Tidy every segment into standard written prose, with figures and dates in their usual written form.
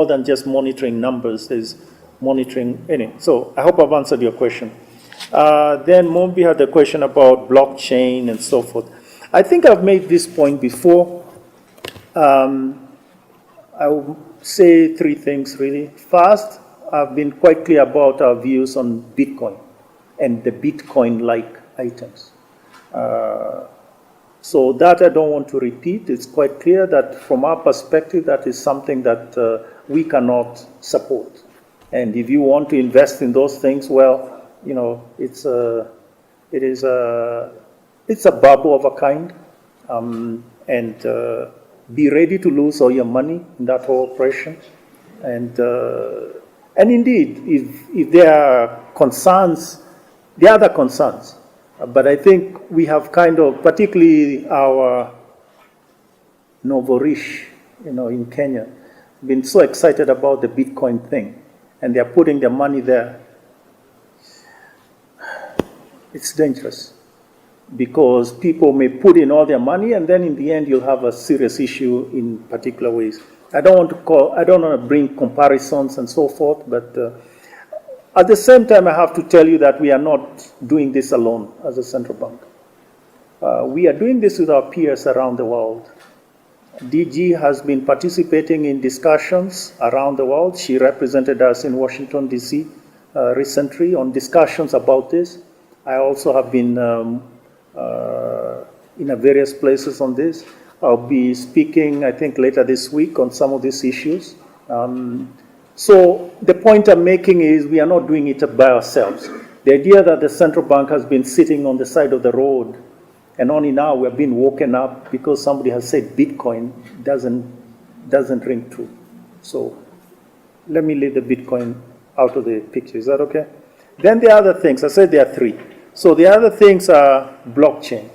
more than just monitoring numbers. There's monitoring anyway. So I hope I've answered your question. Then Mombi had a question about blockchain and so forth. I think I've made this point before. I will say three things really. First, I've been quite clear about our views on Bitcoin and the Bitcoin-like items. So that I don't want to repeat. It's quite clear that from our perspective, that is something that we cannot support. And if you want to invest in those things, well, you know, it's a bubble of a kind, and be ready to lose all your money in that whole operation. And indeed, if there are concerns, there are other concerns. But I think we have kind of, particularly our Novorish, in Kenya, been so excited about the Bitcoin thing, and they're putting their money there. It's dangerous because people may put in all their money, and then in the end you'll have a serious issue in particular ways. I don't want to bring comparisons and so forth, but at the same time, I have to tell you that we are not doing this alone as a central bank. We are doing this with our peers around the world. DG has been participating in discussions around the world. She represented us in Washington, D.C. Recently on discussions about this. I also have been in various places on this. I'll be speaking, I think, later this week on some of these issues. So the point I'm making is we are not doing it by ourselves. The idea that the central bank has been sitting on the side of the road and only now we're being woken up because somebody has said Bitcoin doesn't ring true. So let me leave the Bitcoin out of the picture. Is that okay? Then the other things, I said there are three. So the other things are blockchain.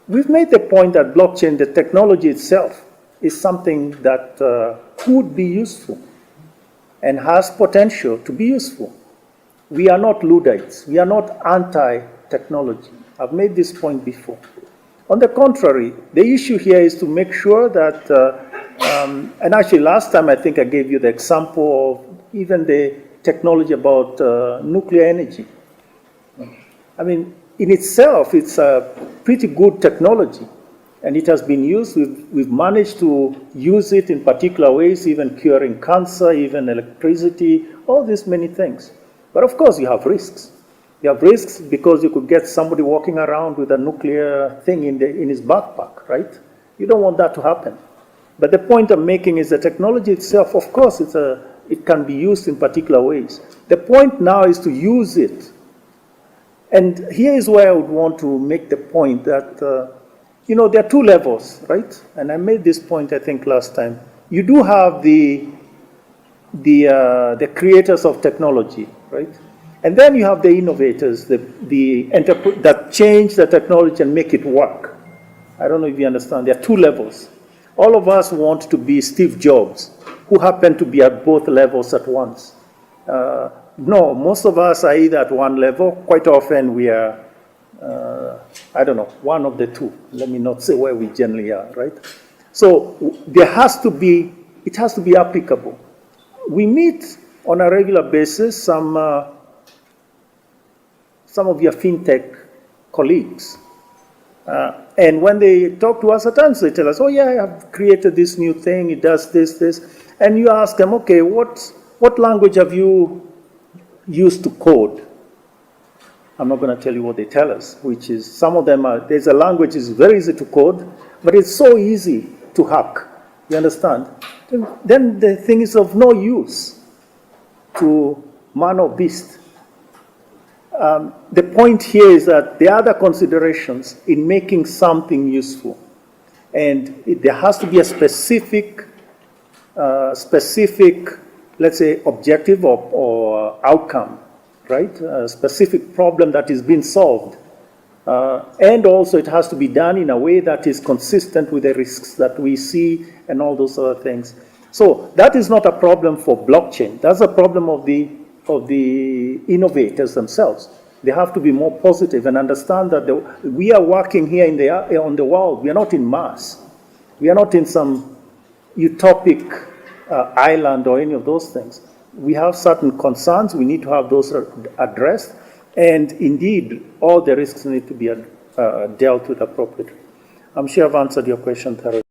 We've made the point that blockchain, the technology itself, is something that could be useful and has potential to be useful. We are not Luddites. We are not anti-technology. I've made this point before. On the contrary, the issue here is to make sure that, and actually last time I think I gave you the example of even the technology about nuclear energy. I mean, in itself, it's a pretty good technology, and it has been used. We've managed to use it in particular ways, even curing cancer, even electricity, all these many things. But of course, you have risks. You have risks because you could get somebody walking around with a nuclear thing in his backpack, right? You don't want that to happen. But the point I'm making is the technology itself, of course, it can be used in particular ways. The point now is to use it. And here is where I would want to make the point that, there are two levels, right? And I made this point, I think, last time. You do have the creators of technology, right? And then you have the innovators, that change the technology and make it work. I don't know if you understand. There are two levels. All of us want to be Steve Jobs, who happen to be at both levels at once. No, most of us are either at one level. Quite often we are, one of the two. Let me not say where we generally are, right? So it has to be applicable. We meet on a regular basis some of your fintech colleagues. And when they talk to us at times, they tell us, oh yeah, I've created this new thing, it does this. And you ask them, okay, what language have you used to code? I'm not going to tell you what they tell us, which is some of them there's a language is very easy to code, but it's so easy to hack. You understand? Then the thing is of no use to man or beast. The point here is that there are other considerations in making something useful. And there has to be a specific, let's say, objective or outcome, right? A specific problem that is being solved. And also it has to be done in a way that is consistent with the risks that we see and all those other things. So that is not a problem for blockchain. That's a problem of the innovators themselves. They have to be more positive and understand that we are working here on the world. We are not in Mars. We are not in some utopic island or any of those things. We have certain concerns. We need to have those addressed. And indeed, all the risks need to be dealt with appropriately. I'm sure I've answered your question thoroughly.